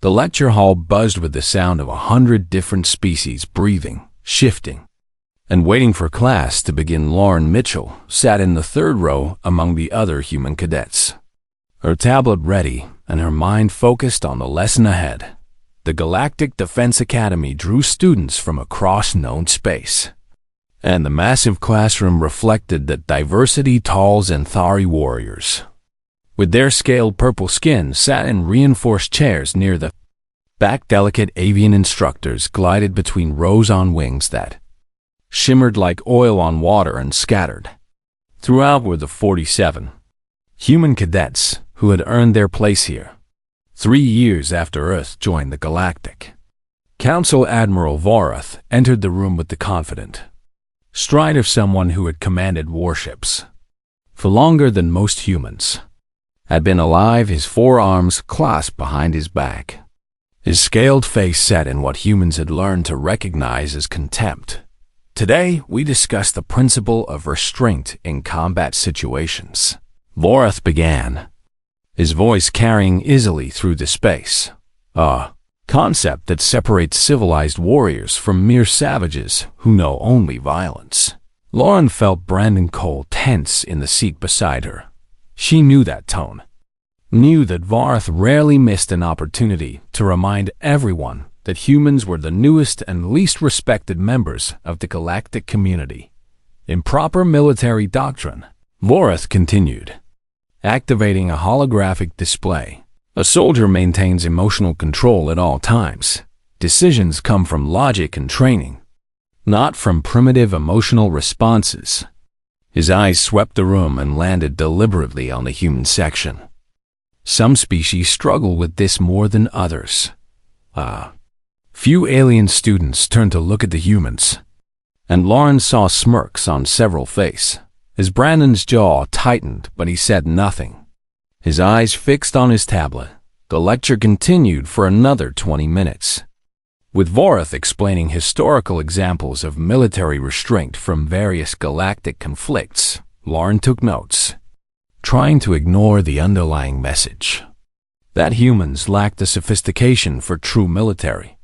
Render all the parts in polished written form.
The lecture hall buzzed with the sound of 100 different species breathing, shifting, and waiting for class to begin. Lauren Mitchell sat in the third row among the other human cadets, her tablet ready and her mind focused on the lesson ahead. The Galactic Defense Academy drew students from across known space, and the massive classroom reflected that diversity. Tall Xanthari warriors, with their scaled purple skin, sat in reinforced chairs near the back. Delicate avian instructors glided between rows on wings that shimmered like oil on water and scattered throughout were the 47 human cadets who had earned their place here 3 years after Earth joined the Galactic Council. Admiral Vorath entered the room with the confident stride of someone who had commanded warships for longer than most humans had been alive, his forearms clasped behind his back, his scaled face set in what humans had learned to recognize as contempt. Today, we discuss the principle of restraint in combat situations. Vorath began, his voice carrying easily through the space, a concept that separates civilized warriors from mere savages who know only violence. Lauren felt Brandon Cole tense in the seat beside her. She knew that tone, knew that Vorath rarely missed an opportunity to remind everyone that humans were the newest and least respected members of the galactic community. Improper military doctrine. Vorath continued, activating a holographic display. A soldier maintains emotional control at all times. Decisions come from logic and training, not from primitive emotional responses. His eyes swept the room and landed deliberately on the human section. Some species struggle with this more than others. Few alien students turned to look at the humans, and Lauren saw smirks on several faces. As Brandon's jaw tightened, but he said nothing. His eyes fixed on his tablet. The lecture continued for another 20 minutes, with Vorath explaining historical examples of military restraint from various galactic conflicts. Lauren took notes, trying to ignore the underlying message that humans lacked the sophistication for true military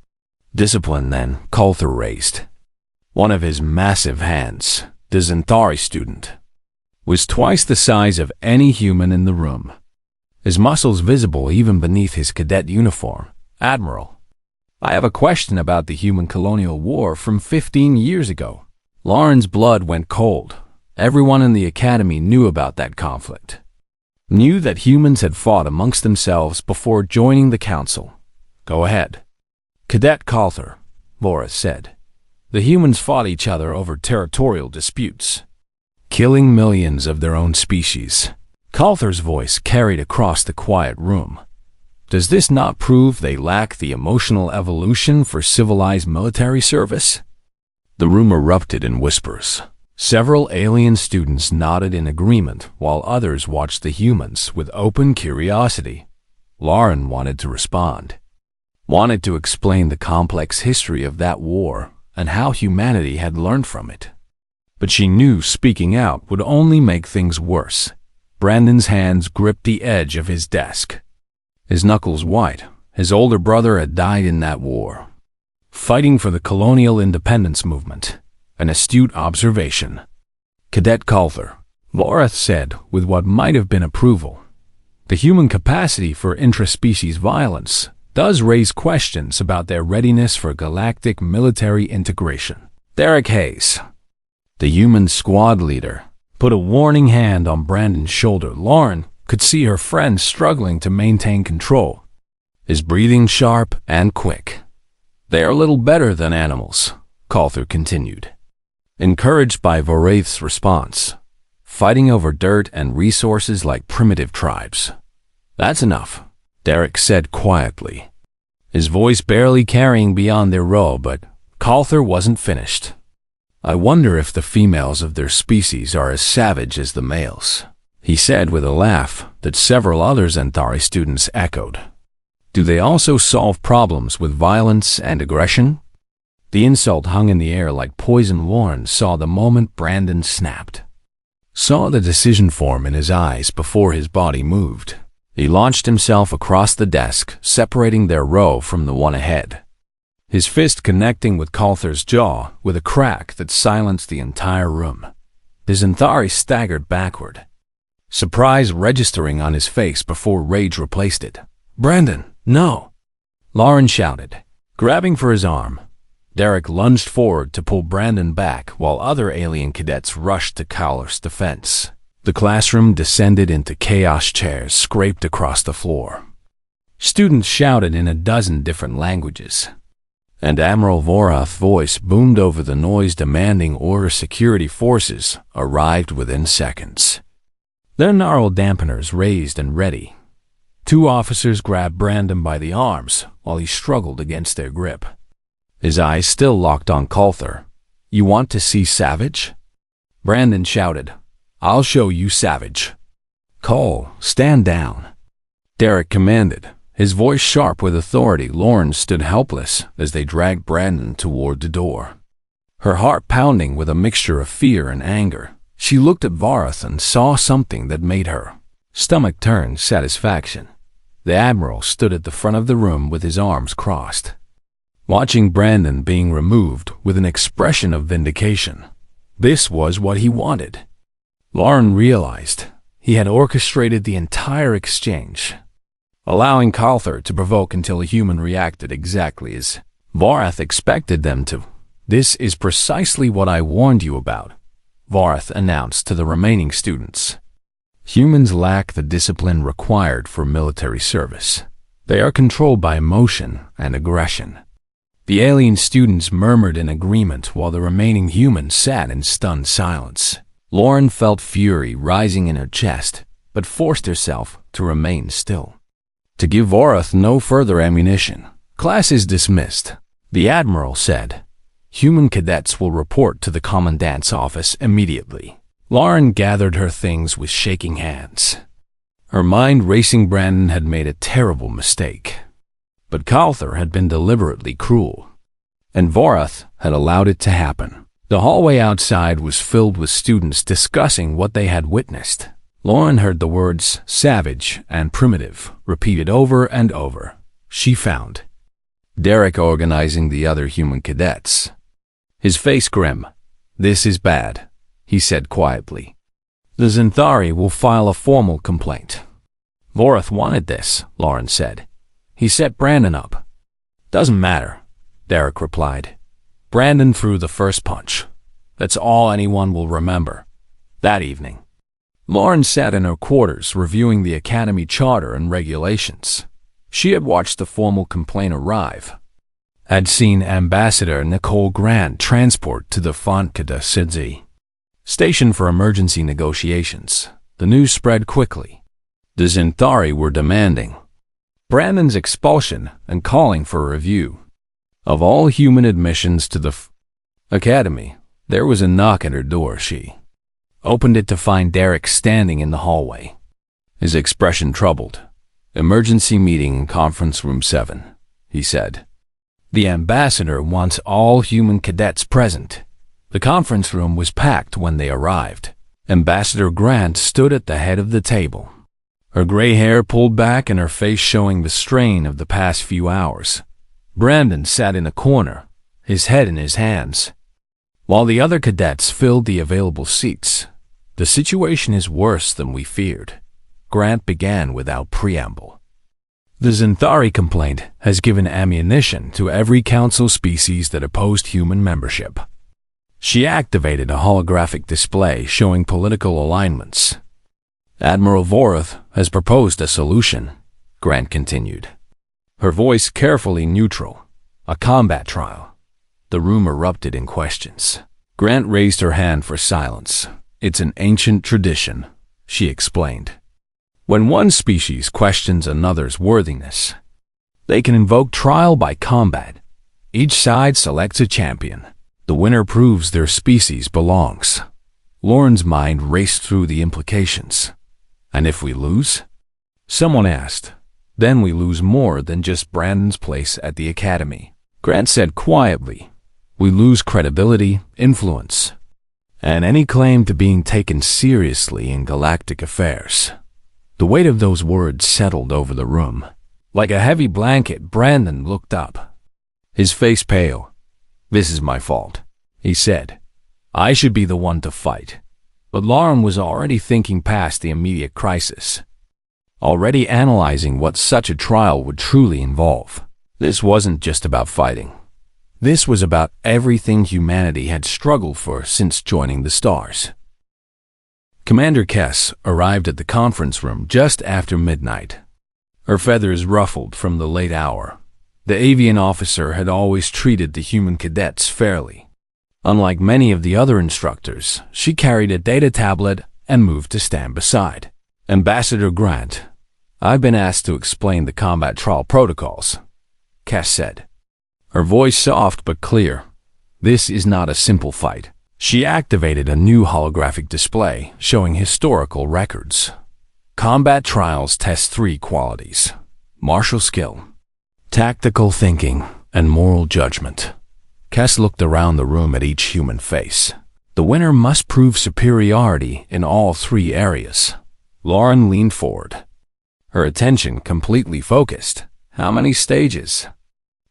discipline. Then Coulter raised one of his massive hands. The Xanthari student was twice the size of any human in the room, his muscles visible even beneath his cadet uniform. Admiral, I have a question about the human colonial war from 15 years ago. Lauren's blood went cold. Everyone in the academy knew about that conflict, knew that humans had fought amongst themselves before joining the council. Go ahead. Cadet Coulter, Vorath said. The humans fought each other over territorial disputes, killing millions of their own species. Coulter's voice carried across the quiet room. Does this not prove they lack the emotional evolution for civilized military service? The room erupted in whispers. Several alien students nodded in agreement, while others watched the humans with open curiosity. Lauren wanted to respond, wanted to explain the complex history of that war and how humanity had learned from it. But she knew speaking out would only make things worse. Brandon's hands gripped the edge of his desk, his knuckles white. His older brother had died in that war, fighting for the colonial independence movement. An astute observation. Cadet Coulter, Vorath said with what might have been approval. The human capacity for intraspecies violence does raise questions about their readiness for galactic military integration. Derek Hayes, the human squad leader, put a warning hand on Brandon's shoulder. Lauren could see her friend struggling to maintain control, his breathing sharp and quick. They are little better than animals, Coulter continued, encouraged by Vorath's response, fighting over dirt and resources like primitive tribes. That's enough, Derek said quietly, his voice barely carrying beyond their row. But Coulter wasn't finished. I wonder if the females of their species are as savage as the males, he said with a laugh that several other Xanthari students echoed. Do they also solve problems with violence and aggression? The insult hung in the air like poison. Lauren saw the moment Brandon snapped, saw the decision form in his eyes before his body moved. He launched himself across the desk, separating their row from the one ahead, his fist connecting with Calther's jaw with a crack that silenced the entire room. Xanthari staggered backward, surprise registering on his face before rage replaced it. "Brandon, no!" Lauren shouted, grabbing for his arm. Derek lunged forward to pull Brandon back while other alien cadets rushed to Calther's defense. The classroom descended into chaos, chairs scraped across the floor. Students shouted in a dozen different languages, and Admiral Vorath's voice boomed over the noise demanding order. Security forces arrived within seconds, their gnarled dampeners raised and ready. 2 officers grabbed Brandon by the arms while he struggled against their grip, his eyes still locked on Calther. "You want to see Savage?" Brandon shouted. "I'll show you Savage." "Cole, stand down," Derek commanded, his voice sharp with authority. Lauren stood helpless as they dragged Brandon toward the door, her heart pounding with a mixture of fear and anger. She looked at Vorath and saw something that made her stomach turn satisfaction. The Admiral stood at the front of the room with his arms crossed, watching Brandon being removed with an expression of vindication. This was what he wanted. Lauren realized he had orchestrated the entire exchange, allowing Calther to provoke until a human reacted exactly as Vorath expected them to. "This is precisely what I warned you about," Vorath announced to the remaining students. "Humans lack the discipline required for military service. They are controlled by emotion and aggression." The alien students murmured in agreement while the remaining humans sat in stunned silence. Lauren felt fury rising in her chest, but forced herself to remain still, to give Vorath no further ammunition. "Class is dismissed," the Admiral said. "Human cadets will report to the Commandant's office immediately." Lauren gathered her things with shaking hands, her mind racing. Brandon had made a terrible mistake, but Calther had been deliberately cruel, and Vorath had allowed it to happen. The hallway outside was filled with students discussing what they had witnessed. Lauren heard the words savage and primitive repeated over and over. She found Derek organizing the other human cadets, his face grim. "This is bad," he said quietly. "The Xanthari will file a formal complaint." "Vorath wanted this," Lauren said. "He set Brandon up." "Doesn't matter," Derek replied. "Brandon threw the first punch. That's all anyone will remember." That evening, Lauren sat in her quarters reviewing the Academy charter and regulations. She had watched the formal complaint arrive, had seen Ambassador Nicole Grant transport to the Fontka Sidzi station for emergency negotiations. The news spread quickly. The Xanthari were demanding Brandon's expulsion and calling for a review of all human admissions to the Academy. There was a knock at her door. She opened it to find Derek standing in the hallway, his expression troubled. "Emergency meeting in conference room 7, he said. "The ambassador wants all human cadets present." The conference room was packed when they arrived. Ambassador Grant stood at the head of the table, her gray hair pulled back and her face showing the strain of the past few hours. Brandon sat in a corner, his head in his hands, while the other cadets filled the available seats. "The situation is worse than we feared," Grant began without preamble. "The Xanthari complaint has given ammunition to every council species that opposed human membership." She activated a holographic display showing political alignments. "Admiral Vorath has proposed a solution," Grant continued, her voice carefully neutral. "A combat trial." The room erupted in questions. Grant raised her hand for silence. "It's an ancient tradition," she explained. "When one species questions another's worthiness, they can invoke trial by combat. Each side selects a champion. The winner proves their species belongs." Lauren's mind raced through the implications. "And if we lose?" someone asked. "Then we lose more than just Brandon's place at the Academy," Grant said quietly. "We lose credibility, influence, and any claim to being taken seriously in galactic affairs." The weight of those words settled over the room. Like a heavy blanket, Brandon looked up, his face pale. "This is my fault," he said. "I should be the one to fight." But Lauren was already thinking past the immediate crisis, already analyzing what such a trial would truly involve. This wasn't just about fighting. This was about everything humanity had struggled for since joining the stars. Commander Kess arrived at the conference room just after midnight, her feathers ruffled from the late hour. The avian officer had always treated the human cadets fairly. Unlike many of the other instructors, she carried a data tablet and moved to stand beside. "Ambassador Grant, I've been asked to explain the combat trial protocols," Kess said, her voice soft but clear. "This is not a simple fight." She activated a new holographic display showing historical records. Combat trials test 3 qualities: martial skill, tactical thinking, and moral judgment. Kess looked around the room at each human face. The winner must prove superiority in all 3 areas. Lauren leaned forward, her attention completely focused. "How many stages?"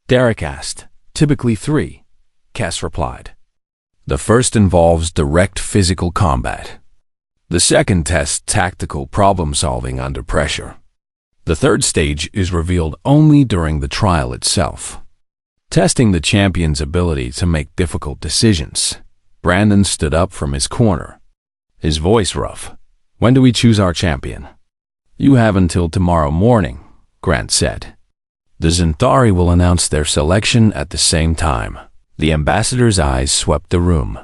Derek asked. "Typically 3, Kess replied. "The first involves direct physical combat. The second tests tactical problem-solving under pressure. The third stage is revealed only during the trial itself, testing the champion's ability to make difficult decisions." Brandon stood up from his corner, his voice rough. "When do we choose our champion?" "You have until tomorrow morning," Grant said. "The Centauri will announce their selection at the same time." The ambassador's eyes swept the room.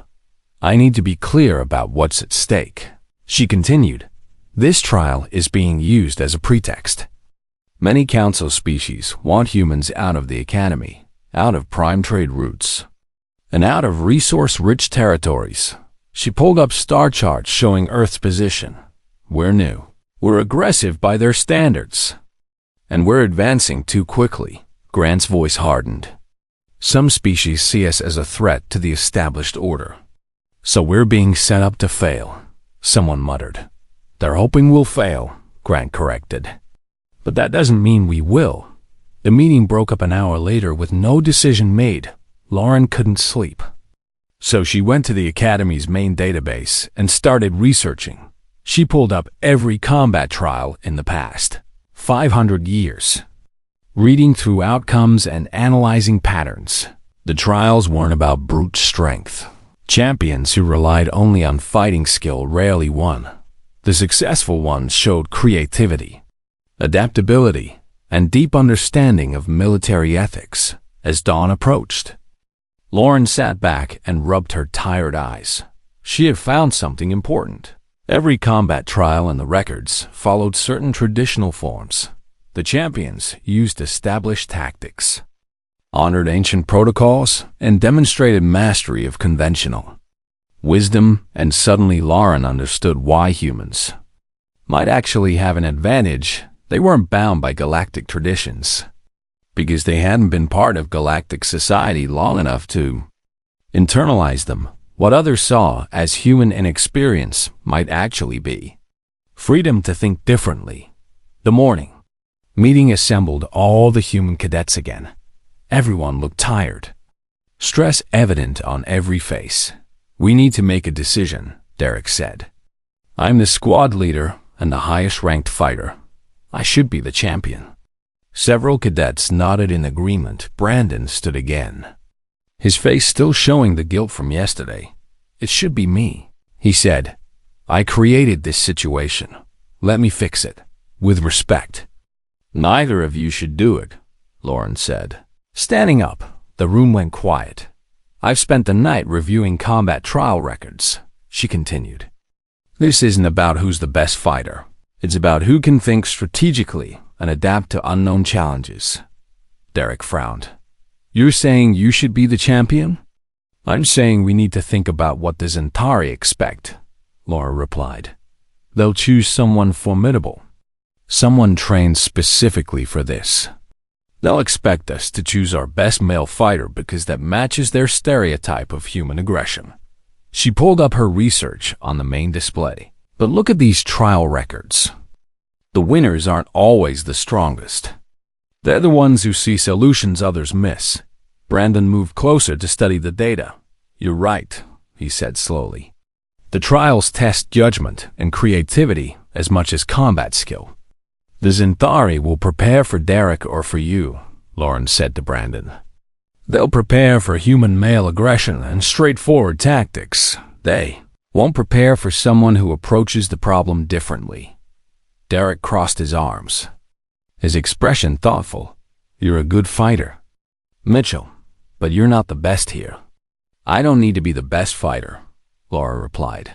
"I need to be clear about what's at stake," she continued. "This trial is being used as a pretext. Many council species want humans out of the academy, out of prime trade routes, and out of resource-rich territories." She pulled up star charts showing Earth's position. "We're new. We're aggressive by their standards. And we're advancing too quickly." Grant's voice hardened. "Some species see us as a threat to the established order. So we're being set up to fail," someone muttered. "They're hoping we'll fail," Grant corrected. "But that doesn't mean we will." The meeting broke up an hour later with no decision made. Lauren couldn't sleep. So she went to the Academy's main database and started researching. She pulled up every combat trial in the past 500 years, reading through outcomes and analyzing patterns. The trials weren't about brute strength. Champions who relied only on fighting skill rarely won. The successful ones showed creativity, adaptability, and deep understanding of military ethics. As dawn approached, Lauren sat back and rubbed her tired eyes. She had found something important. Every combat trial in the records followed certain traditional forms. The champions used established tactics, honored ancient protocols, and demonstrated mastery of conventional wisdom, and suddenly Lauren understood why humans might actually have an advantage. They weren't bound by galactic traditions, because they hadn't been part of galactic society long enough to internalize them. What others saw as human inexperience might actually be freedom to think differently. The morning meeting assembled all the human cadets again. Everyone looked tired, stress evident on every face. "We need to make a decision," Derek said. "I'm the squad leader and the highest-ranked fighter. I should be the champion." Several cadets nodded in agreement. Brandon stood again, his face still showing the guilt from yesterday. "It should be me," he said. "I created this situation. Let me fix it, with respect." "Neither of you should do it," Lauren said. Standing up, the room went quiet. "I've spent the night reviewing combat trial records," she continued. "This isn't about who's the best fighter. It's about who can think strategically and adapt to unknown challenges." Derek frowned. "You're saying you should be the champion?" "I'm saying we need to think about what the Centauri expect," Laura replied. "They'll choose someone formidable, someone trained specifically for this. They'll expect us to choose our best male fighter because that matches their stereotype of human aggression." She pulled up her research on the main display. "But look at these trial records. The winners aren't always the strongest. They're the ones who see solutions others miss. Brandon moved closer to study the data. You're right, he said slowly. The trials test judgment and creativity as much as combat skill. The Zintari will prepare for Derek or for you, Lauren said to Brandon. They'll prepare for human male aggression and straightforward tactics. They won't prepare for someone who approaches the problem differently. Derek crossed his arms, his expression thoughtful. You're a good fighter, Mitchell, but you're not the best here. I don't need to be the best fighter, Laura replied.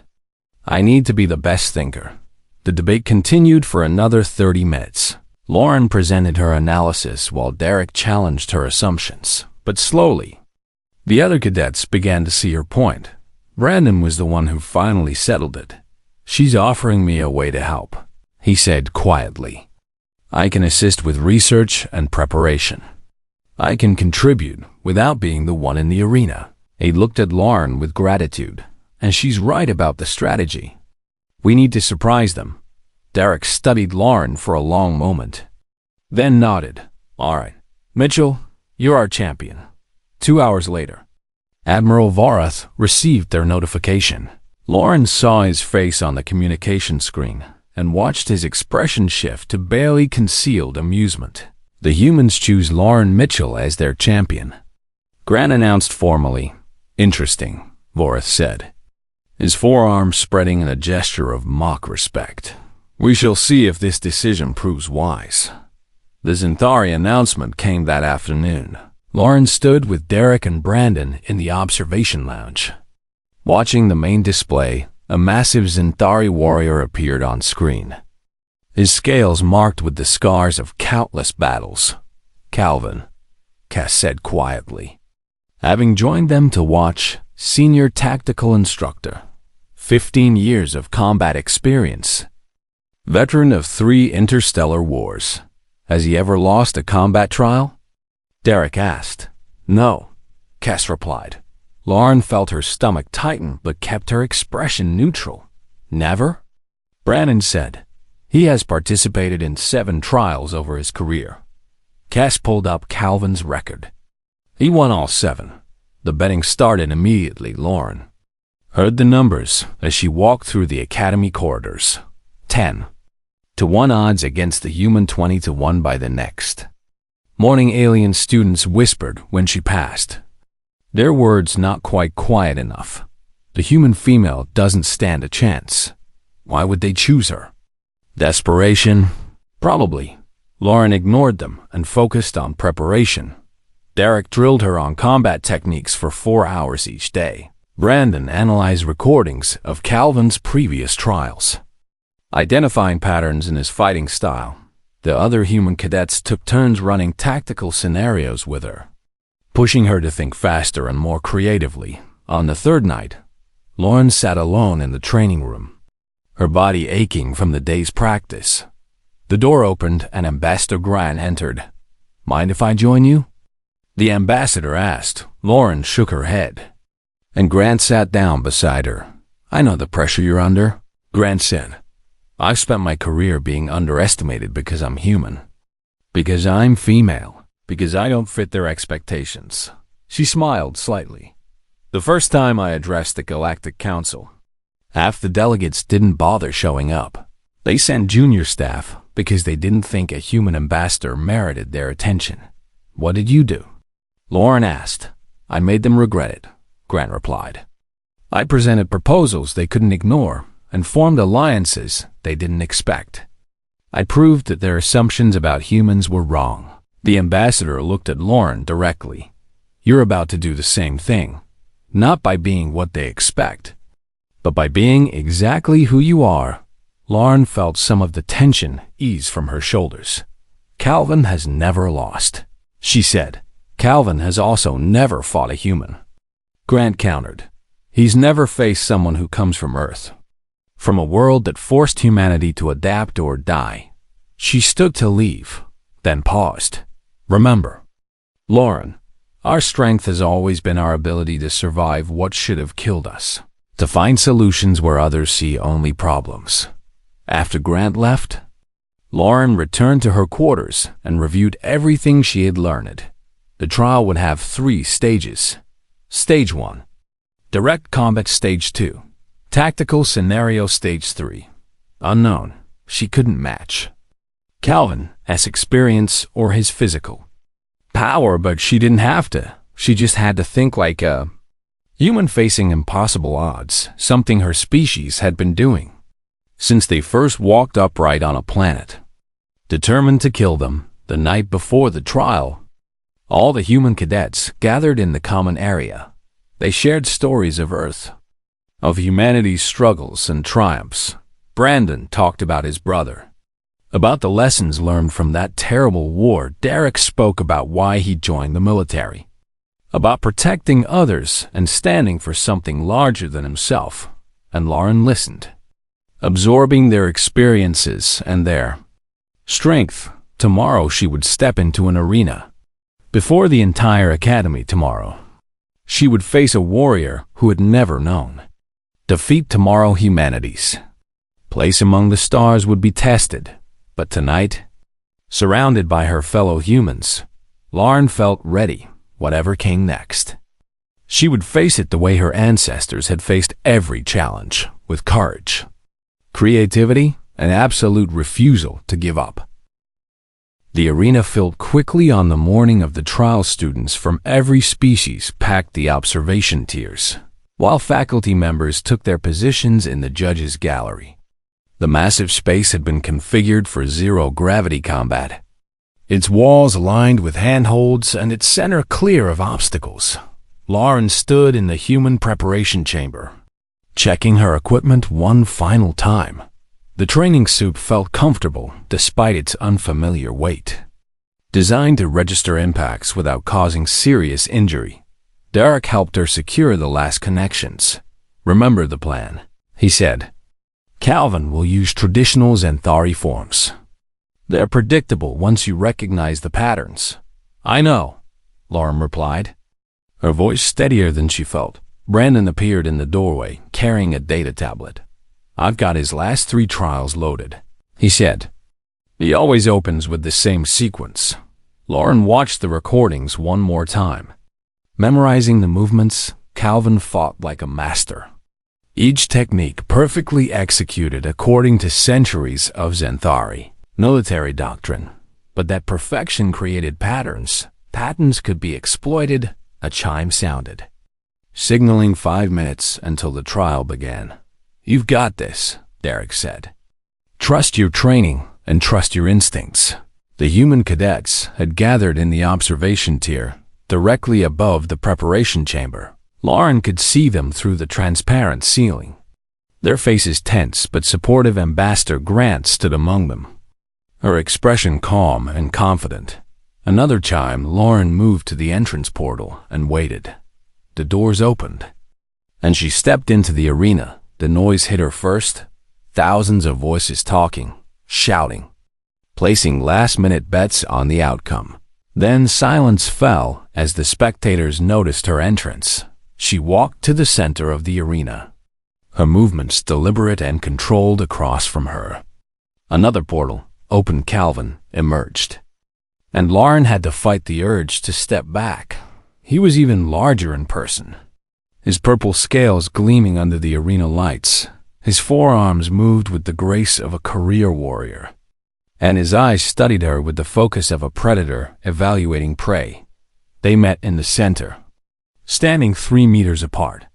I need to be the best thinker. The debate continued for another 30 minutes. Lauren presented her analysis while Derek challenged her assumptions, but slowly. The other cadets began to see her point. Brandon was the one who finally settled it. She's offering me a way to help, he said quietly. I can assist with research and preparation. I can contribute without being the one in the arena. He looked at Lauren with gratitude, and she's right about the strategy. We need to surprise them. Derek studied Lauren for a long moment, then nodded. All right, Mitchell, you're our champion. 2 hours later, Admiral Varath received their notification. Lauren saw his face on the communication screen and watched his expression shift to barely concealed amusement. The humans choose Lauren Mitchell as their champion. Grant announced formally. Interesting, Varath said, his forearm spreading in a gesture of mock respect. We shall see if this decision proves wise. The Zintari announcement came that afternoon. Lauren stood with Derek and Brandon in the observation lounge. Watching the main display, a massive Zintari warrior appeared on screen. His scales marked with the scars of countless battles. Calvin, Cass said quietly. Having joined them to watch, senior tactical instructor. 15 years of combat experience. Veteran of 3 interstellar wars. Has he ever lost a combat trial? Derek asked. No, Cass replied. Lauren felt her stomach tighten but kept her expression neutral. Never? Brandon said. He has participated in 7 trials over his career. Cass pulled up Calvin's record. He won all 7. The betting started immediately. Lauren heard the numbers as she walked through the academy corridors. 10 to 1 odds against the human, 20 to 1 by the next. Morning alien students whispered when she passed. Their words not quite quiet enough. The human female doesn't stand a chance. Why would they choose her? Desperation? Probably. Lauren ignored them and focused on preparation. Derek drilled her on combat techniques for 4 hours each day. Brandon analyzed recordings of Calvin's previous trials, identifying patterns in his fighting style. The other human cadets took turns running tactical scenarios with her, pushing her to think faster and more creatively. On the 3rd night, Lauren sat alone in the training room, her body aching from the day's practice. The door opened and Ambassador Grant entered. Mind if I join you? The ambassador asked. Lauren shook her head, and Grant sat down beside her. I know the pressure you're under, Grant said. I've spent my career being underestimated because I'm human, because I'm female, because I don't fit their expectations. She smiled slightly. The first time I addressed the Galactic Council, half the delegates didn't bother showing up. They sent junior staff because they didn't think a human ambassador merited their attention. What did you do? Lauren asked. I made them regret it, Grant replied. I presented proposals they couldn't ignore and formed alliances they didn't expect. I proved that their assumptions about humans were wrong. The ambassador looked at Lauren directly. You're about to do the same thing, not by being what they expect, but by being exactly who you are. Lauren felt some of the tension ease from her shoulders. Calvin has never lost, she said. Calvin has also never fought a human. Grant countered. He's never faced someone who comes from Earth, from a world that forced humanity to adapt or die. She stood to leave, then paused. Remember, Lauren, our strength has always been our ability to survive what should have killed us, to find solutions where others see only problems. After Grant left, Lauren returned to her quarters and reviewed everything she had learned. The trial would have 3 stages. Stage 1. Direct Combat Stage 2. Tactical Scenario Stage 3. Unknown. She couldn't match Calvin's experience or his physical power, but she didn't have to. She just had to think like a human, facing impossible odds, something her species had been doing since they first walked upright on a planet. Determined to kill them, the night before the trial, all the human cadets gathered in the common area. They shared stories of Earth, of humanity's struggles and triumphs. Brandon talked about his brother, about the lessons learned from that terrible war. Derek spoke about why he joined the military, about protecting others and standing for something larger than himself. And Lauren listened, absorbing their experiences and their strength. Tomorrow she would step into an arena before the entire academy. Tomorrow she would face a warrior who had never known defeat. Tomorrow humanity's place among the stars would be tested. But tonight, surrounded by her fellow humans, Lauren felt ready, whatever came next. She would face it the way her ancestors had faced every challenge, with courage, creativity, and absolute refusal to give up. The arena filled quickly. On the morning of the trial, students from every species packed the observation tiers, while faculty members took their positions in the judges' gallery. The massive space had been configured for zero-gravity combat, its walls lined with handholds and its center clear of obstacles. Lauren stood in the human preparation chamber, checking her equipment one final time. The training suit felt comfortable despite its unfamiliar weight, designed to register impacts without causing serious injury. Derek helped her secure the last connections. "Remember the plan," he said. "Calvin will use traditional Xanthari forms. They're predictable once you recognize the patterns." "I know," Lauren replied, her voice steadier than she felt. Brandon appeared in the doorway, carrying a data tablet. "I've got his last 3 trials loaded," he said. "He always opens with the same sequence." Lauren watched the recordings one more time. Memorizing the movements, Calvin fought like a master. Each technique perfectly executed according to centuries of Xanthari military doctrine. But that perfection created patterns. Patterns could be exploited. A chime sounded, signaling 5 minutes until the trial began. "You've got this," Derek said. "Trust your training and trust your instincts." The human cadets had gathered in the observation tier, directly above the preparation chamber. Lauren could see them through the transparent ceiling. Their faces tense, but supportive. Ambassador Grant stood among them, her expression calm and confident. Another chime. Lauren moved to the entrance portal and waited. The doors opened, and she stepped into the arena. The noise hit her first. Thousands of voices talking, shouting, placing last-minute bets on the outcome. Then silence fell as the spectators noticed her entrance. She walked to the center of the arena, her movements deliberate and controlled. Across from her, another portal, open. Calvin emerged, and Lauren had to fight the urge to step back. He was even larger in person, his purple scales gleaming under the arena lights. His forearms moved with the grace of a career warrior, and his eyes studied her with the focus of a predator evaluating prey. They met in the center, standing 3 meters apart.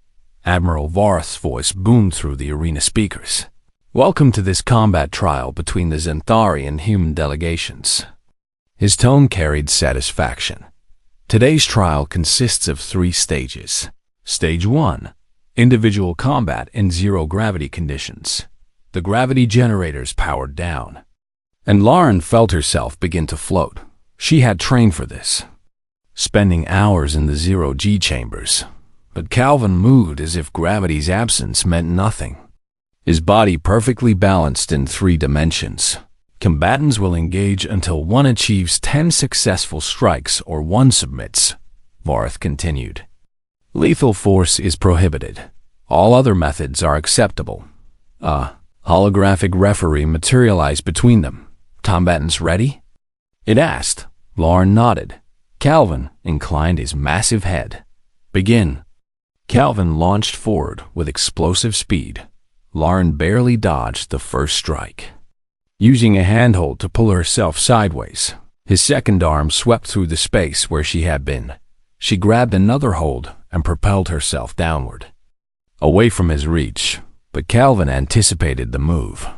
Admiral Varth's voice boomed through the arena speakers. "Welcome to this combat trial between the Xanthari and human delegations." His tone carried satisfaction. "Today's trial consists of 3 stages. Stage 1, individual combat in zero-gravity conditions. The gravity generators powered down, and Lauren felt herself begin to float. She had trained for this, spending hours in the zero-G chambers. But Calvin moved as if gravity's absence meant nothing, his body perfectly balanced in 3 dimensions. Combatants will engage until one achieves 10 successful strikes or one submits, Varth continued. Lethal force is prohibited. All other methods are acceptable. A holographic referee materialized between them. Combatants ready? It asked. Lauren nodded. Calvin inclined his massive head. Begin. Calvin launched forward with explosive speed. Lauren barely dodged the first strike. Using a handhold to pull herself sideways, his second arm swept through the space where she had been. She grabbed another hold and propelled herself downward, away from his reach, but Calvin anticipated the move.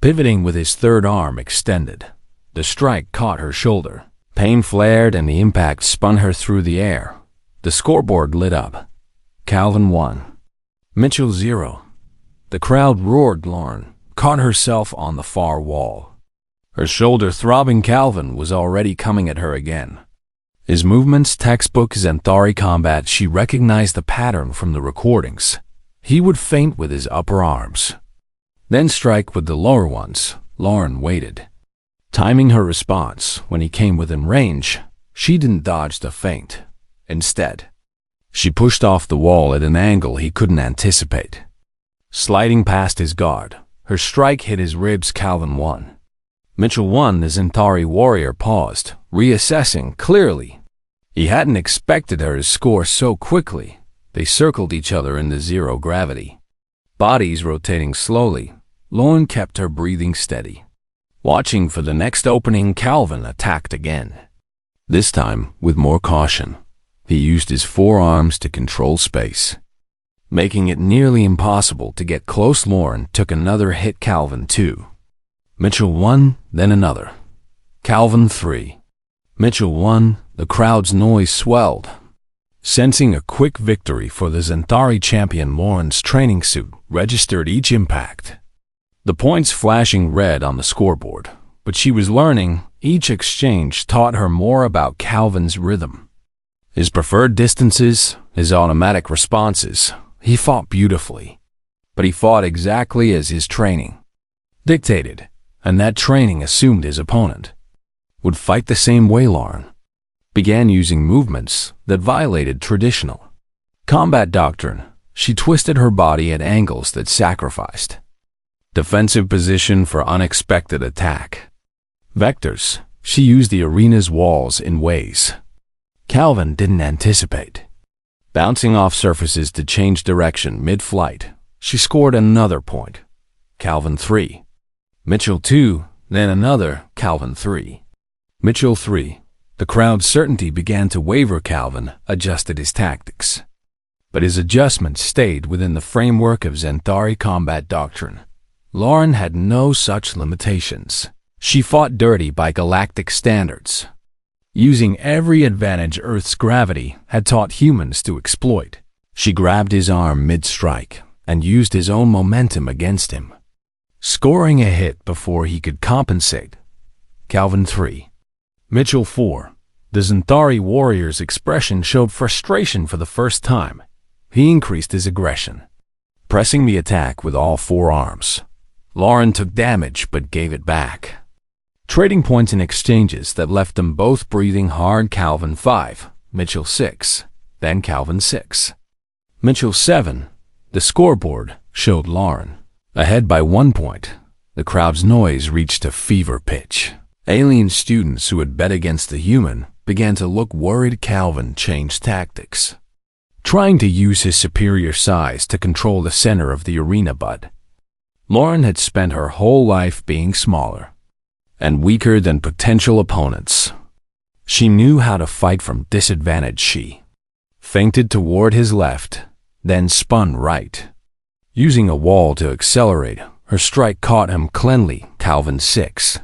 Pivoting with his third arm extended, the strike caught her shoulder. Pain flared and the impact spun her through the air. The scoreboard lit up. Calvin won. Mitchell 0. The crowd roared. Lauren caught herself on the far wall. Her shoulder throbbing. Calvin was already coming at her again. His movements, textbook Zentari combat. She recognized the pattern from the recordings. He would feint with his upper arms, then strike with the lower ones. Lauren waited, timing her response. When he came within range, she didn't dodge the feint. Instead, she pushed off the wall at an angle he couldn't anticipate. Sliding past his guard, her strike hit his ribs. Calvin won. Mitchell won. The Zentari warrior paused, reassessing clearly. He hadn't expected her to score so quickly. They circled each other in the zero gravity, bodies rotating slowly. Lauren kept her breathing steady. Watching for the next opening, Calvin attacked again. This time with more caution. He used his forearms to control space, making it nearly impossible to get close. Lauren took another hit. Calvin 2. Mitchell 1, then another. Calvin 3. Mitchell 1. The crowd's noise swelled. Sensing a quick victory for the Zentari champion, Lauren's training suit registered each impact, the points flashing red on the scoreboard. But she was learning. Each exchange taught her more about Calvin's rhythm, his preferred distances, his automatic responses. He fought beautifully, but he fought exactly as his training dictated, and that training assumed his opponent would fight the same way. Lauren began using movements that violated traditional combat doctrine. She twisted her body at angles that sacrificed defensive position for unexpected attack vectors. She used the arena's walls in ways Calvin didn't anticipate, bouncing off surfaces to change direction mid-flight. She scored another point. Calvin 3. Mitchell 2, then another. Calvin 3. Mitchell 3. The crowd's certainty began to waver. Calvin adjusted his tactics, but his adjustments stayed within the framework of Zentari combat doctrine. Lauren had no such limitations. She fought dirty by galactic standards, using every advantage Earth's gravity had taught humans to exploit. She grabbed his arm mid-strike and used his own momentum against him, scoring a hit before he could compensate. Calvin 3. Mitchell 4. The Zentari warrior's expression showed frustration for the first time. He increased his aggression, pressing the attack with all four arms. Lauren took damage but gave it back, trading points in exchanges that left them both breathing hard. Calvin 5. Mitchell 6. Then Calvin 6. Mitchell 7. The scoreboard showed Lauren ahead by 1 point. The crowd's noise reached a fever pitch. Alien students who had bet against the human began to look worried. Calvin changed tactics, trying to use his superior size to control the center of the arena. But Lauren had spent her whole life being smaller and weaker than potential opponents. She knew how to fight from disadvantage. She feinted toward his left, then spun right, using a wall to accelerate. Her strike caught him cleanly. Calvin 6.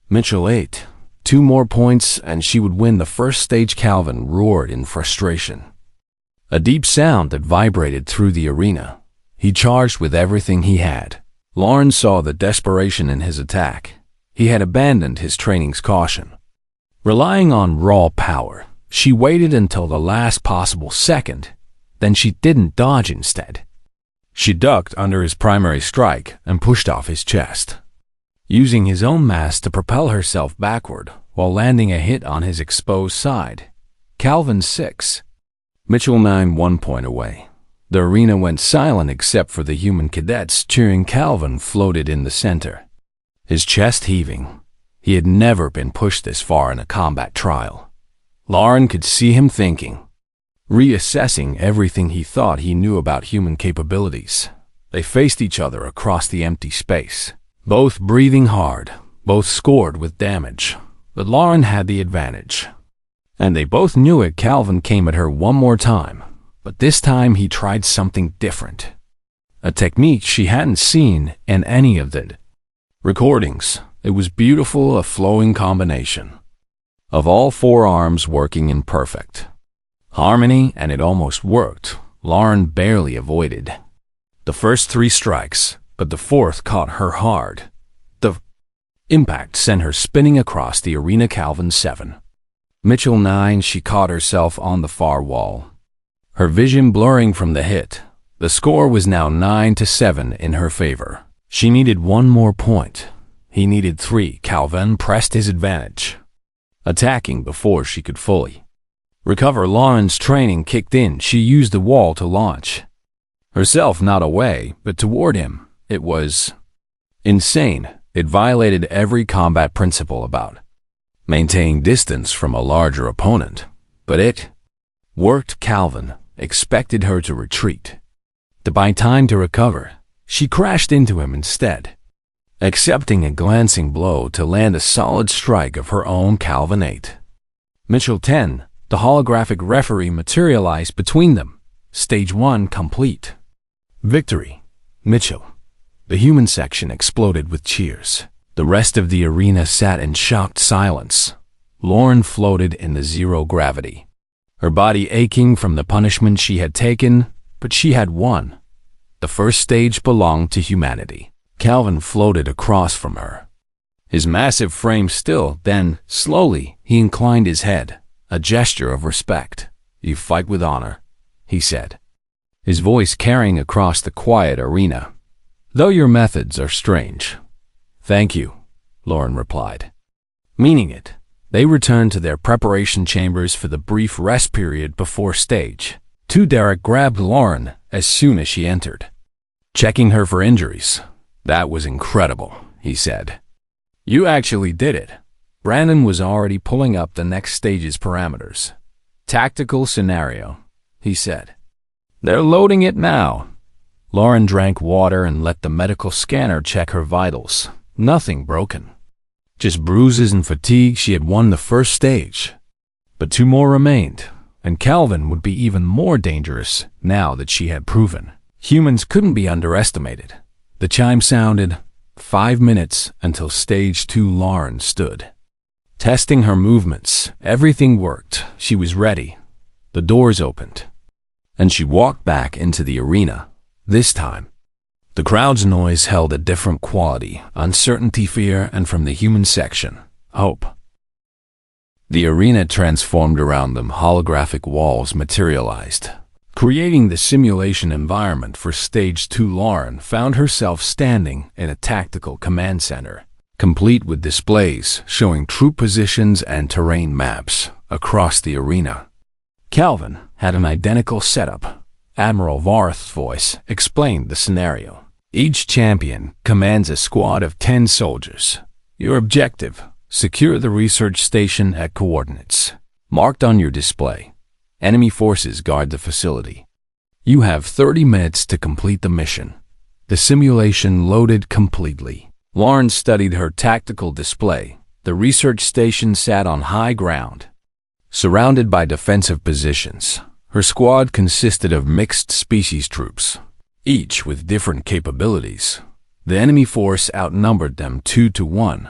Mitchell 8. 2 more points and she would win the first stage. Calvin roared in frustration, a deep sound that vibrated through the arena. He charged with everything he had. Lauren saw the desperation in his attack. He had abandoned his training's caution, relying on raw power. She waited until the last possible second. Then she didn't dodge. Instead, she ducked under his primary strike and pushed off his chest, using his own mass to propel herself backward while landing a hit on his exposed side. Calvin 6. Mitchell 9. 1 point away. The arena went silent except for the human cadets cheering. Calvin floated in the center, his chest heaving, He had never been pushed this far in a combat trial. Lauren could see him thinking, reassessing everything he thought he knew about human capabilities. They faced each other across the empty space, both breathing hard, both scored with damage, but Lauren had the advantage. And they both knew it. Calvin came at her one more time, but this time he tried something different. A technique she hadn't seen in any of the recordings. It was beautiful, a flowing combination of all four arms working in perfect harmony, and it almost worked. Lauren barely avoided the first three strikes, but the fourth caught her hard. The impact sent her spinning across the arena. Calvin 7. Mitchell 9. She caught herself on the far wall, her vision blurring from the hit. The score was now 9-7 in her favor. She needed one more point. He needed 3. Calvin pressed his advantage, attacking before she could fully recover. Lauren's training kicked in. She used the wall to launch herself, not away, but toward him. It was insane. It violated every combat principle about maintaining distance from a larger opponent, but it worked. Calvin expected her to retreat, to buy time to recover. She crashed into him instead, accepting a glancing blow to land a solid strike of her own. Calvin 8. Mitchell 10. The holographic referee materialized between them. Stage 1 complete. Victory. Mitchell. The human section exploded with cheers. The rest of the arena sat in shocked silence. Lauren floated in the zero gravity, her body aching from the punishment she had taken, but she had won. The first stage belonged to humanity. Calvin floated across from her, his massive frame still. Then, slowly, he inclined his head, a gesture of respect. "You fight with honor," he said, his voice carrying across the quiet arena. "Though your methods are strange." "Thank you," Lauren replied, meaning it. They returned to their preparation chambers for the brief rest period before stage 2. Derek grabbed Lauren as soon as she entered, checking her for injuries. "That was incredible," he said. "You actually did it." Brandon was already pulling up the next stage's parameters. "Tactical scenario," he said. "They're loading it now." Lauren drank water and let the medical scanner check her vitals. Nothing broken, just bruises and fatigue. She had won the first stage, but 2 more remained, and Calvin would be even more dangerous now that she had proven humans couldn't be underestimated. The chime sounded. 5 minutes until stage 2. Lauren stood, testing her movements. Everything worked. She was ready. The doors opened, and she walked back into the arena. This time, the crowd's noise held a different quality: uncertainty, fear, and from the human section, hope. The arena transformed around them. Holographic walls materialized, creating the simulation environment for Stage 2. Lauren found herself standing in a tactical command center, complete with displays showing troop positions and terrain maps across the arena. Calvin had an identical setup. Admiral Varth's voice explained the scenario. "Each champion commands a squad of 10 soldiers. Your objective: secure the research station at coordinates marked on your display. Enemy forces guard the facility. You have 30 minutes to complete the mission." The simulation loaded completely. Lauren studied her tactical display. The research station sat on high ground, surrounded by defensive positions. Her squad consisted of mixed species troops, each with different capabilities. The enemy force outnumbered them 2-1.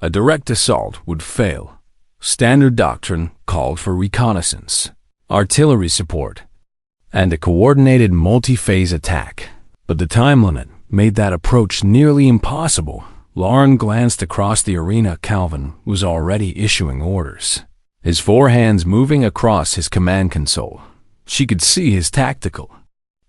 A direct assault would fail. Standard doctrine called for reconnaissance, artillery support, and a coordinated multi-phase attack. But the time limit made that approach nearly impossible. Lauren glanced across the arena. Calvin was already issuing orders, his 4 hands moving across his command console. She could see his tactical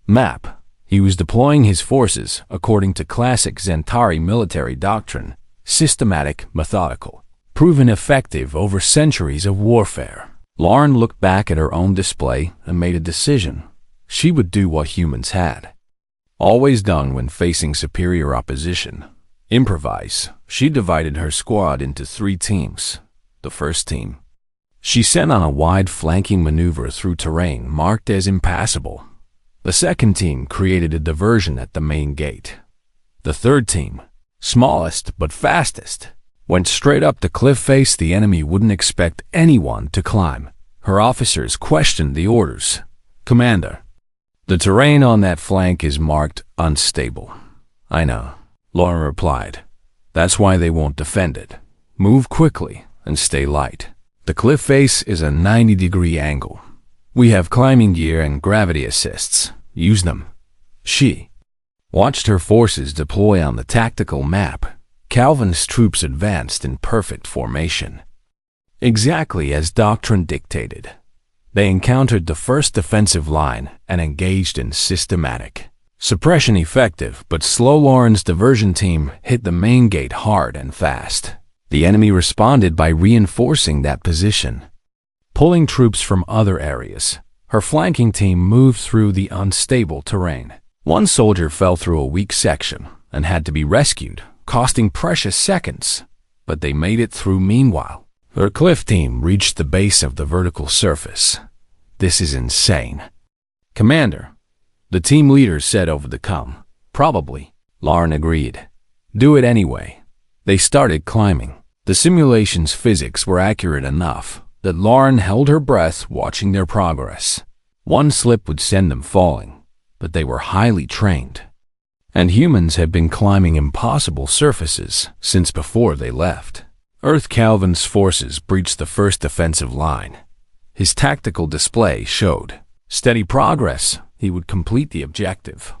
map. He was deploying his forces according to classic Zentari military doctrine: systematic, methodical, proven effective over centuries of warfare. Lauren looked back at her own display and made a decision. She would do what humans had always done when facing superior opposition: improvise. She divided her squad into 3 teams. The first team she sent on a wide flanking maneuver through terrain marked as impassable. The second team created a diversion at the main gate. The third team, smallest but fastest, went straight up the cliff face the enemy wouldn't expect anyone to climb. Her officers questioned the orders. "Commander, the terrain on that flank is marked unstable." "I know," Lauren replied. "That's why they won't defend it. Move quickly and stay light. The cliff face is a 90-degree angle. We have climbing gear and gravity assists. Use them." She watched her forces deploy on the tactical map. Calvin's troops advanced in perfect formation, exactly as doctrine dictated. They encountered the first defensive line and engaged in systematic suppression. Effective but slow. Lauren's diversion team hit the main gate hard and fast. The enemy responded by reinforcing that position, pulling troops from other areas. Her flanking team moved through the unstable terrain. One soldier fell through a weak section and had to be rescued, costing precious seconds, but they made it through. Meanwhile, her cliff team reached the base of the vertical surface. "This is insane, Commander," the team leader said over the comm. "Probably," Lauren agreed. "Do it anyway." They started climbing. The simulation's physics were accurate enough that Lauren held her breath watching their progress. One slip would send them falling, but they were highly trained, and humans had been climbing impossible surfaces since before they left Earth. Calvin's forces breached the first defensive line. His tactical display showed steady progress. He would complete the objective.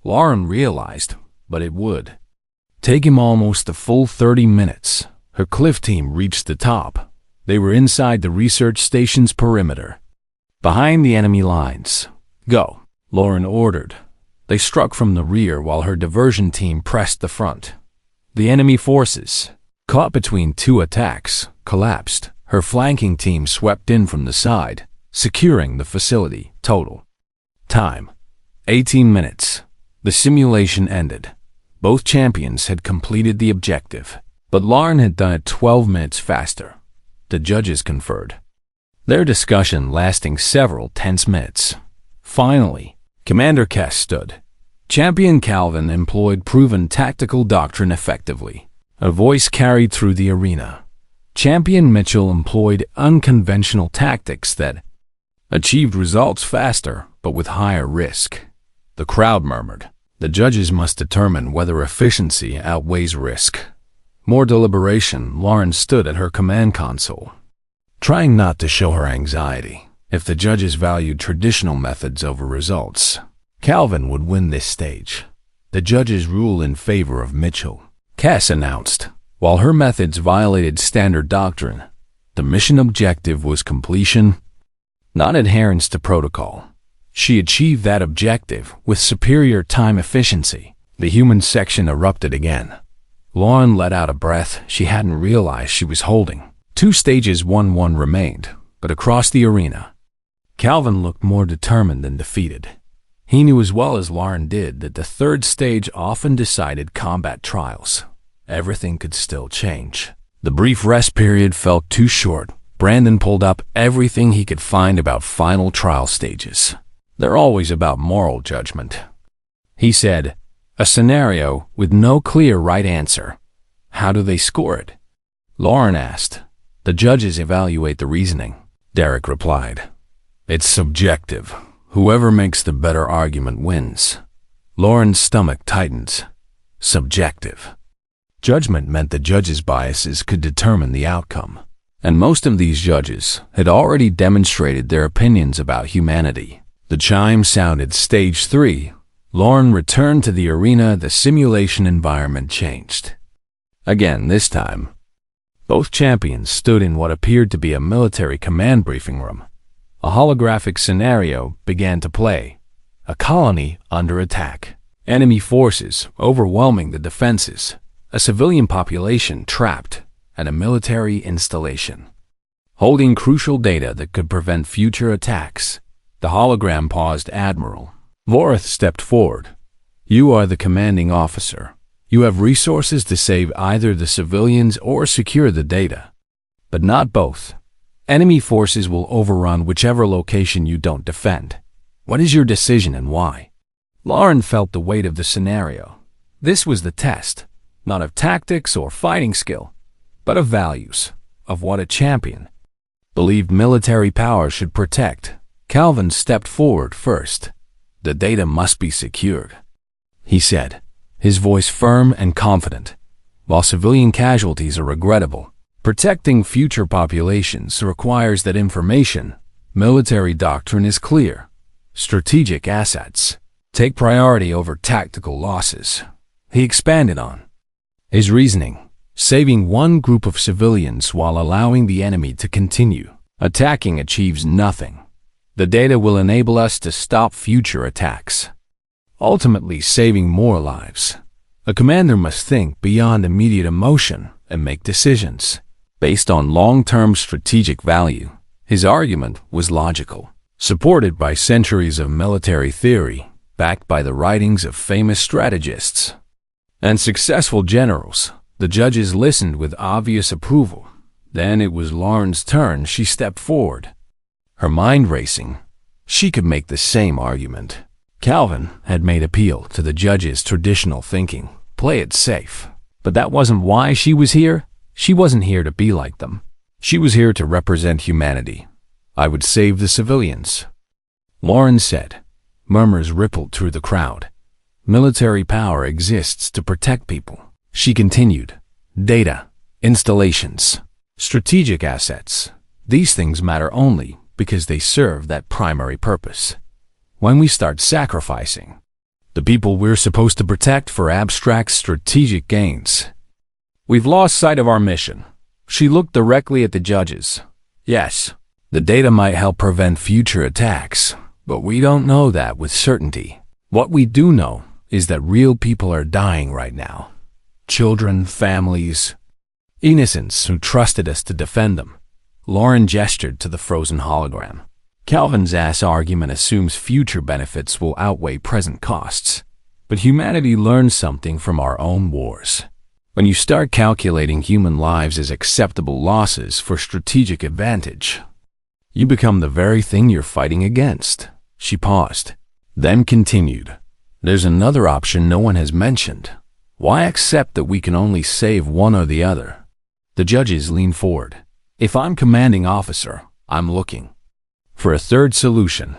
Lauren realized, but it would take him almost a full 30 minutes. Her cliff team reached the top. They were inside the research station's perimeter, behind the enemy lines. "Go," Lauren ordered. They struck from the rear while her diversion team pressed the front. The enemy forces, caught between 2 attacks, collapsed. Her flanking team swept in from the side, securing the facility. Total time, 18 minutes. The simulation ended. Both champions had completed the objective, but Lauren had done it 12 minutes faster. The judges conferred, their discussion lasting several tense minutes. Finally, Commander Kess stood. Champion Calvin employed proven tactical doctrine effectively. A voice carried through the arena. Champion Mitchell employed unconventional tactics that achieved results faster, but with higher risk. The crowd murmured. The judges must determine whether efficiency outweighs risk. More deliberation. Lauren stood at her command console, trying not to show her anxiety. If the judges valued traditional methods over results, Calvin would win this stage. The judges rule in favor of Mitchell, Cass announced. While her methods violated standard doctrine, the mission objective was completion, not adherence to protocol. She achieved that objective with superior time efficiency. The human section erupted again. Lauren let out a breath she hadn't realized she was holding. 2 stages 1-1 remained, but across the arena, Calvin looked more determined than defeated. He knew as well as Lauren did that the third stage often decided combat trials. Everything could still change. The brief rest period felt too short. Brandon pulled up everything he could find about final trial stages. They're always about moral judgment, he said. A scenario with no clear right answer. How do they score it? Lauren asked. The judges evaluate the reasoning, Derek replied. It's subjective. Whoever makes the better argument wins. Lauren's stomach tightened. Subjective. Judgment meant the judges' biases could determine the outcome, and most of these judges had already demonstrated their opinions about humanity. The chime sounded. Stage 3. Lauren returned to the arena. The simulation environment changed. Again, this time, both champions stood in what appeared to be a military command briefing room. A holographic scenario began to play. A colony under attack. Enemy forces overwhelming the defenses. A civilian population trapped, and a military installation holding crucial data that could prevent future attacks. The hologram paused. Admiral Vorith stepped forward. You are the commanding officer. You have resources to save either the civilians or secure the data, but not both. Enemy forces will overrun whichever location you don't defend. What is your decision and why? Lauren felt the weight of the scenario. This was the test, not of tactics or fighting skill, but of values, of what a champion believed military power should protect. Calvin stepped forward first. The data must be secured, he said, his voice firm and confident. While civilian casualties are regrettable, protecting future populations requires that information. Military doctrine is clear. Strategic assets take priority over tactical losses. He expanded on his reasoning, saving one group of civilians while allowing the enemy to continue attacking achieves nothing. The data will enable us to stop future attacks, ultimately saving more lives. A commander must think beyond immediate emotion and make decisions based on long-term strategic value. His argument was logical, supported by centuries of military theory, backed by the writings of famous strategists and successful generals. The judges listened with obvious approval. Then it was Lauren's turn. She stepped forward, her mind racing. She could make the same argument. Calvin had made appeal to the judges' traditional thinking, play it safe. But that wasn't why she was here. She wasn't here to be like them. She was here to represent humanity. I would save the civilians, Lauren said. Murmurs rippled through the crowd. Military power exists to protect people. She continued. Data, installations, strategic assets. These things matter only because they serve that primary purpose. When we start sacrificing the people we're supposed to protect for abstract strategic gains, we've lost sight of our mission. She looked directly at the judges. Yes, the data might help prevent future attacks, but we don't know that with certainty. What we do know is that real people are dying right now. Children, families, innocents who trusted us to defend them. Lauren gestured to the frozen hologram. Calvin's ass argument assumes future benefits will outweigh present costs. But humanity learns something from our own wars. When you start calculating human lives as acceptable losses for strategic advantage, you become the very thing you're fighting against. She paused, then continued. There's another option no one has mentioned. Why accept that we can only save one or the other? The judges leaned forward. If I'm commanding officer, I'm looking for a third solution.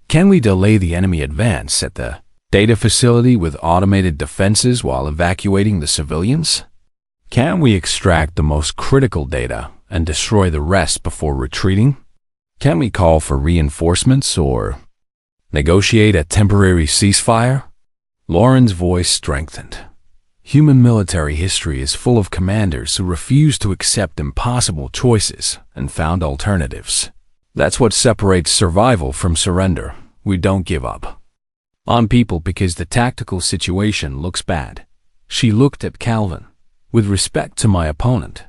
Can we delay the enemy advance at the data facility with automated defenses while evacuating the civilians? Can we extract the most critical data and destroy the rest before retreating? Can we call for reinforcements or negotiate a temporary ceasefire? Lauren's voice strengthened. Human military history is full of commanders who refused to accept impossible choices and found alternatives. That's what separates survival from surrender. We don't give up on people because the tactical situation looks bad. She looked at Calvin. With respect to my opponent,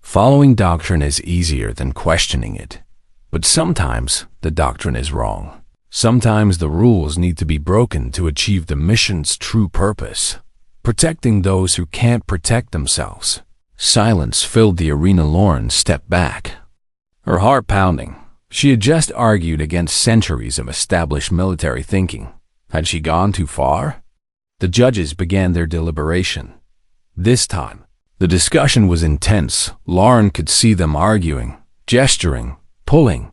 following doctrine is easier than questioning it. But sometimes the doctrine is wrong. Sometimes the rules need to be broken to achieve the mission's true purpose. Protecting those who can't protect themselves. Silence filled the arena. Lauren stepped back, her heart pounding. She had just argued against centuries of established military thinking. Had she gone too far? The judges began their deliberation. This time, the discussion was intense. Lauren could see them arguing, gesturing, pulling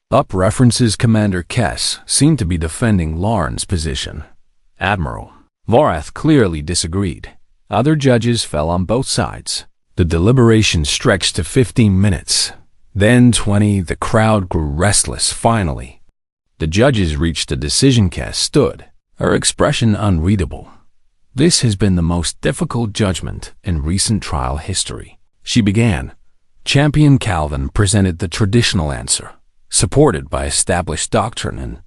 up references. Commander Kess seemed to be defending Lauren's position. Admiral Vorath clearly disagreed. Other judges fell on both sides. The deliberation stretched to 15 minutes. Then 20. The crowd grew restless. Finally, the judges reached a decision. Kess stood, her expression unreadable. This has been the most difficult judgment in recent trial history, she began. Champion Calvin presented the traditional answer, supported by established doctrine and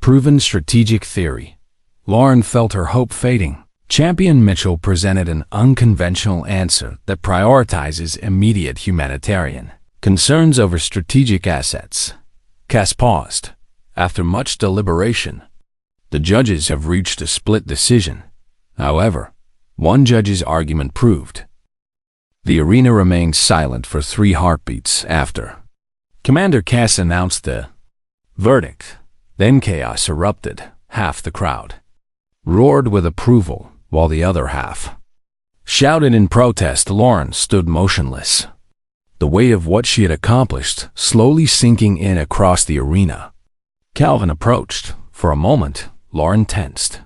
proven strategic theory. Lauren felt her hope fading. Champion Mitchell presented an unconventional answer that prioritizes immediate humanitarian concerns over strategic assets. Cass paused. After much deliberation, the judges have reached a split decision. However, one judge's argument proved. The arena remained silent for 3 heartbeats after Commander Cass announced the verdict. Then chaos erupted. Half the crowd roared with approval, while the other half shouted in protest. Lauren stood motionless, the weight of what she had accomplished slowly sinking in across the arena. Calvin approached. For a moment, Lauren tensed,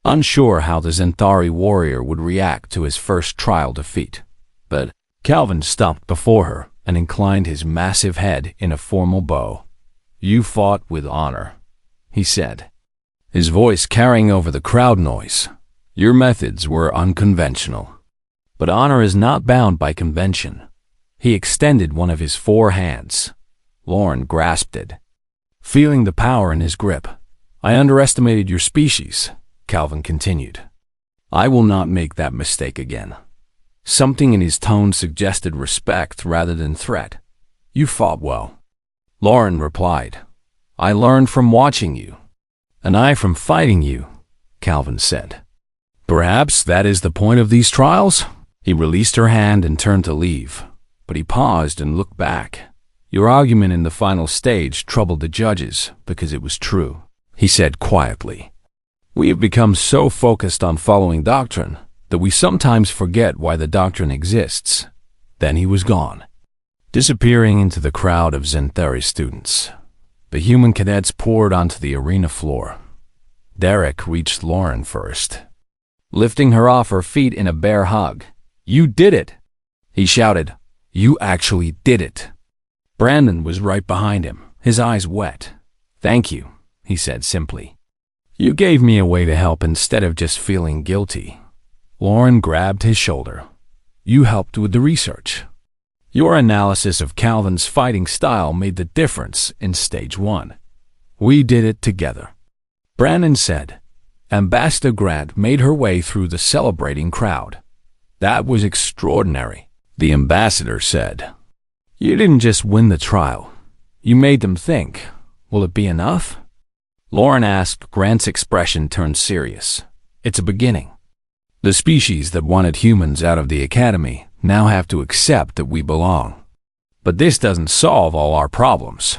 unsure how the Xanthari warrior would react to his first trial defeat. But Calvin stopped before her and inclined his massive head in a formal bow. "You fought with honor," he said, his voice carrying over the crowd noise. "Your methods were unconventional, but honor is not bound by convention." He extended one of his 4 hands. Lauren grasped it, feeling the power in his grip. "I underestimated your species," Calvin continued. "I will not make that mistake again." Something in his tone suggested respect rather than threat. "You fought well," Lauren replied. "I learned from watching you." "And I from fighting you," Calvin said. "Perhaps that is the point of these trials?" He released her hand and turned to leave, but he paused and looked back. "Your argument in the final stage troubled the judges because it was true," he said quietly. "We have become so focused on following doctrine that we sometimes forget why the doctrine exists." Then he was gone, disappearing into the crowd of Xanthari students. The human cadets poured onto the arena floor. Derek reached Lauren first, lifting her off her feet in a bear hug. "You did it!" he shouted. "You actually did it!" Brandon was right behind him, his eyes wet. "Thank you," he said simply. "You gave me a way to help instead of just feeling guilty." Lauren grabbed his shoulder. "You helped with the research. Your analysis of Calvin's fighting style made the difference in stage 1. We did it together," Brandon said. Ambassador Grant made her way through the celebrating crowd. "That was extraordinary," the ambassador said. "You didn't just win the trial. You made them think. Will it be enough?" Lauren asked. Grant's expression turned serious. "It's a beginning. The species that wanted humans out of the academy now have to accept that we belong. But this doesn't solve all our problems."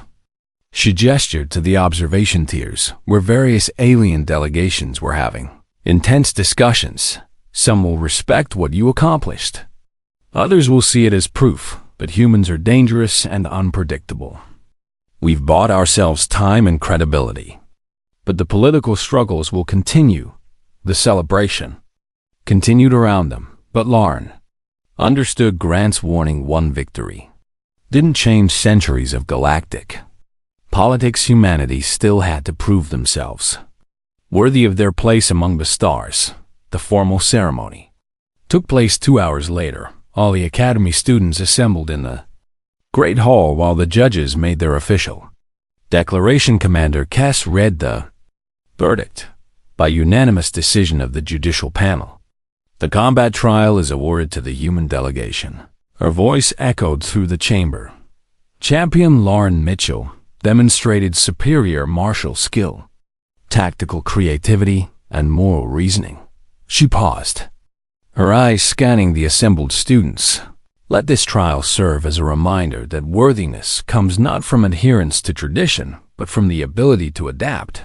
She gestured to the observation tiers, where various alien delegations were having intense discussions. "Some will respect what you accomplished. Others will see it as proof that humans are dangerous and unpredictable. We've bought ourselves time and credibility. But the political struggles will continue." The celebration continued around them, but Lauren understood Grant's warning. One victory didn't change centuries of galactic politics. Humanity still had to prove themselves worthy of their place among the stars. The formal ceremony took place 2 hours later. All the Academy students assembled in the Great Hall while the judges made their official declaration. Commander Cass read the verdict by unanimous decision of the judicial panel. "The combat trial is awarded to the human delegation." Her voice echoed through the chamber. Champion Lauren Mitchell demonstrated superior martial skill, tactical creativity, and moral reasoning. She paused, her eyes scanning the assembled students. "Let this trial serve as a reminder that worthiness comes not from adherence to tradition, but from the ability to adapt,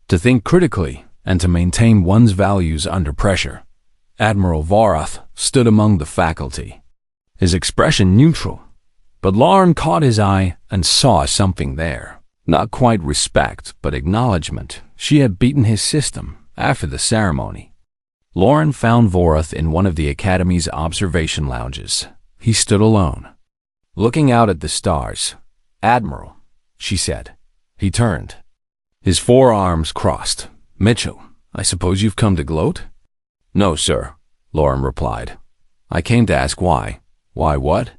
to think critically, and to maintain one's values under pressure." Admiral Vorath stood among the faculty, his expression neutral. But Lauren caught his eye and saw something there. Not quite respect, but acknowledgement. She had beaten his system. After the ceremony, Lauren found Vorath in one of the Academy's observation lounges. He stood alone, looking out at the stars. "Admiral," she said. He turned, his 4 arms crossed. "Mitchell, I suppose you've come to gloat?" "No, sir," Lauren replied. "I came to ask why." "Why what?"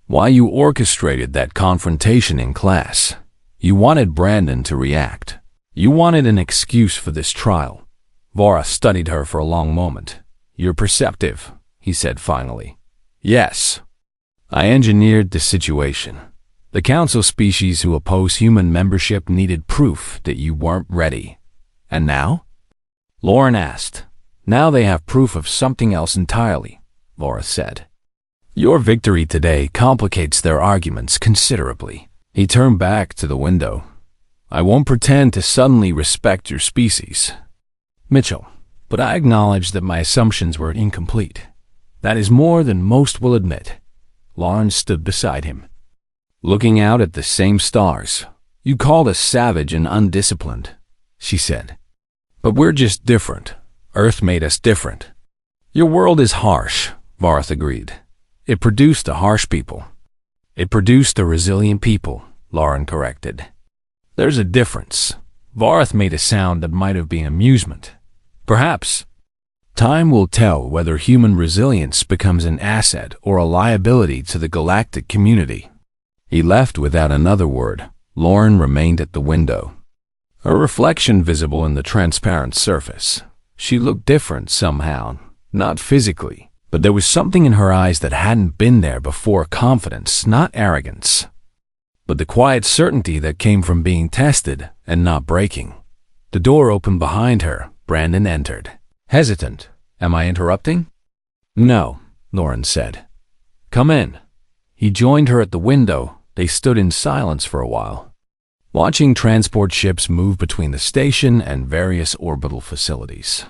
"Why you orchestrated that confrontation in class. You wanted Brandon to react. You wanted an excuse for this trial." Vorath studied her for a long moment. "You're perceptive," he said finally. "Yes. I engineered the situation. The council species who oppose human membership needed proof that you weren't ready." "And now?" Lauren asked. Now they have proof of something else entirely, Vorith said. Your victory today complicates their arguments considerably. He turned back to the window. I won't pretend to suddenly respect your species, Mitchell, but I acknowledge that my assumptions were incomplete. That is more than most will admit. Lauren stood beside him, looking out at the same stars. You called us savage and undisciplined, she said. But we're just different. Earth made us different. Your world is harsh, Vorith agreed. It produced a harsh people. It produced a resilient people, Lauren corrected. There's a difference. Vorith made a sound that might have been amusement. Perhaps. Time will tell whether human resilience becomes an asset or a liability to the galactic community. He left without another word. Lauren remained at the window, a reflection visible in the transparent surface. She looked different somehow, not physically, but there was something in her eyes that hadn't been there before. Confidence, not arrogance, but the quiet certainty that came from being tested and not breaking. The door opened behind her. Brandon entered. Hesitant. Am I interrupting? No, Lauren said. Come in. He joined her at the window. They stood in silence for a while, watching transport ships move between the station and various orbital facilities.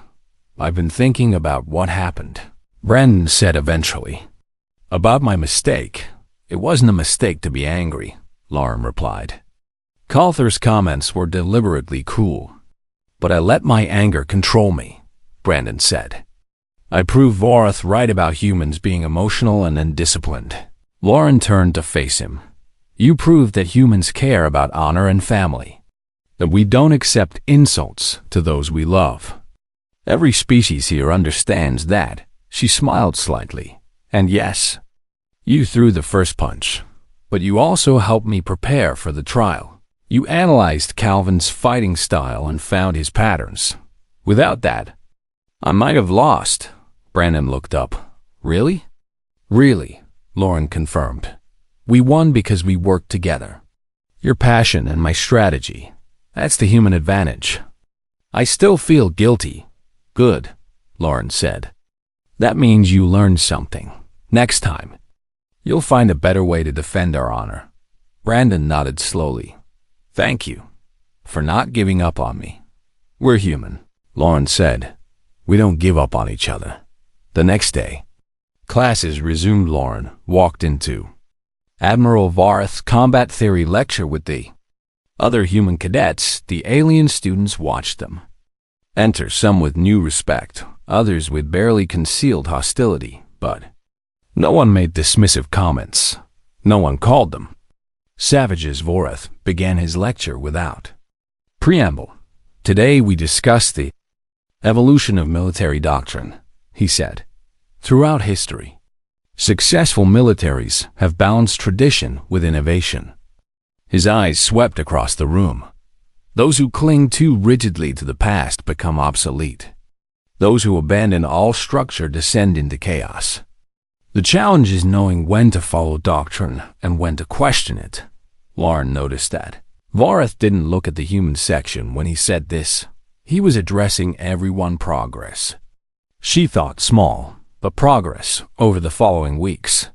I've been thinking about what happened, Brandon said eventually. About my mistake. It wasn't a mistake to be angry, Lauren replied. Calther's comments were deliberately cool. But I let my anger control me, Brandon said. I proved Vorith right about humans being emotional and undisciplined. Lauren turned to face him. You proved that humans care about honor and family, that we don't accept insults to those we love. Every species here understands that. She smiled slightly. And yes, you threw the first punch, but you also helped me prepare for the trial. You analyzed Calvin's fighting style and found his patterns. Without that, I might have lost. Brandon looked up. Really? Really, Lauren confirmed. We won because we worked together. Your passion and my strategy. That's the human advantage. I still feel guilty. Good, Lauren said. That means you learned something. Next time, you'll find a better way to defend our honor. Brandon nodded slowly. Thank you for not giving up on me. We're human, Lauren said. We don't give up on each other. The next day, classes resumed. Lauren walked into Admiral Vorith's combat theory lecture with the other human cadets. The alien students watched them enter, some with new respect, others with barely concealed hostility, but no one made dismissive comments. No one called them savages. Vorith began his lecture without preamble. Today we discuss the evolution of military doctrine, he said. Throughout history, successful militaries have balanced tradition with innovation. His eyes swept across the room. Those who cling too rigidly to the past become obsolete. Those who abandon all structure descend into chaos. The challenge is knowing when to follow doctrine and when to question it. Lauren noticed that Vorith didn't look at the human section when he said this. He was addressing everyone. Progress. She thought small, but progress over the following weeks.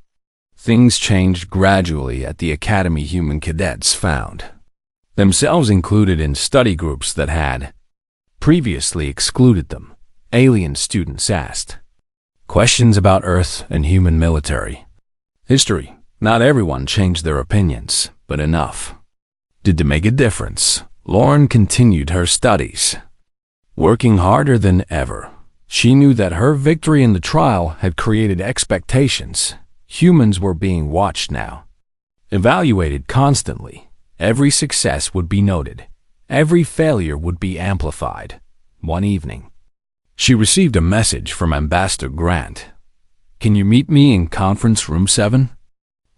Things changed gradually at the academy. Human cadets found themselves included in study groups that had previously excluded them. Alien students asked questions about Earth and human military history. Not everyone changed their opinions, but enough did to make a difference. Lauren continued her studies, working harder than ever. She knew that her victory in the trial had created expectations. Humans were being watched now, evaluated constantly. Every success would be noted. Every failure would be amplified. One evening, she received a message from Ambassador Grant. Can you meet me in conference room 7?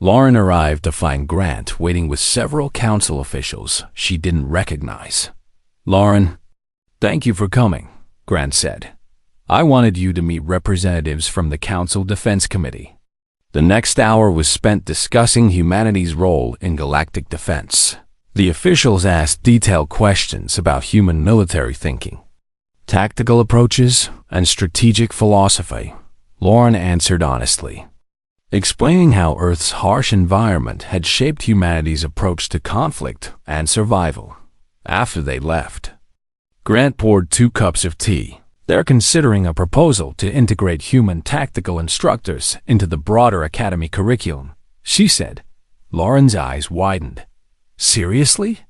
Lauren arrived to find Grant waiting with several council officials she didn't recognize. Lauren, thank you for coming, Grant said. I wanted you to meet representatives from the Council Defense Committee. The next hour was spent discussing humanity's role in galactic defense. The officials asked detailed questions about human military thinking, Tactical approaches and strategic philosophy, Lauren answered honestly, explaining how Earth's harsh environment had shaped humanity's approach to conflict and survival. After they left, Grant poured 2 cups of tea. They're considering a proposal to integrate human tactical instructors into the broader academy curriculum, she said. Lauren's eyes widened. Seriously?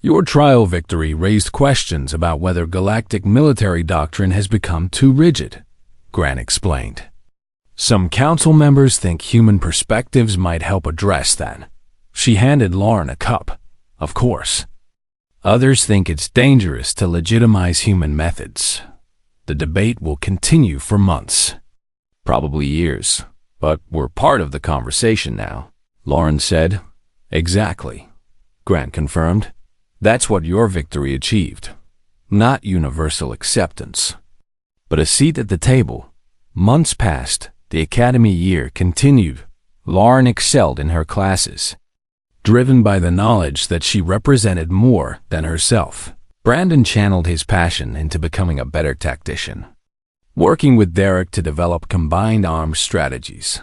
Your trial victory raised questions about whether galactic military doctrine has become too rigid, Grant explained. Some council members think human perspectives might help address that. She handed Lauren a cup. Of course. Others think it's dangerous to legitimize human methods. The debate will continue for months, probably years, but we're part of the conversation now, Lauren said. Exactly, Grant confirmed. That's what your victory achieved. Not universal acceptance, but a seat at the table. Months passed. The academy year continued. Lauren excelled in her classes, driven by the knowledge that she represented more than herself. Brandon channeled his passion into becoming a better tactician, working with Derek to develop combined arms strategies.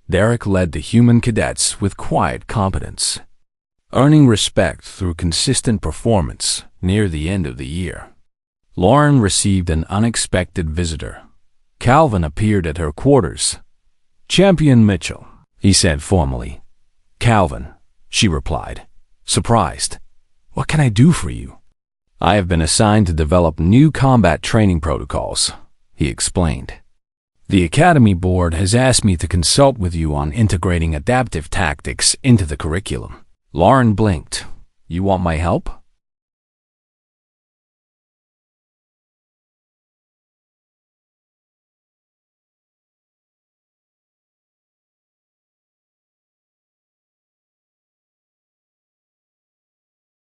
Derek led the human cadets with quiet competence, earning respect through consistent performance. Near the end of the year, Lauren received an unexpected visitor. Calvin appeared at her quarters. Champion Mitchell, he said formally. Calvin, she replied, surprised. What can I do for you? I have been assigned to develop new combat training protocols, he explained. The Academy Board has asked me to consult with you on integrating adaptive tactics into the curriculum. Lauren blinked. You want my help?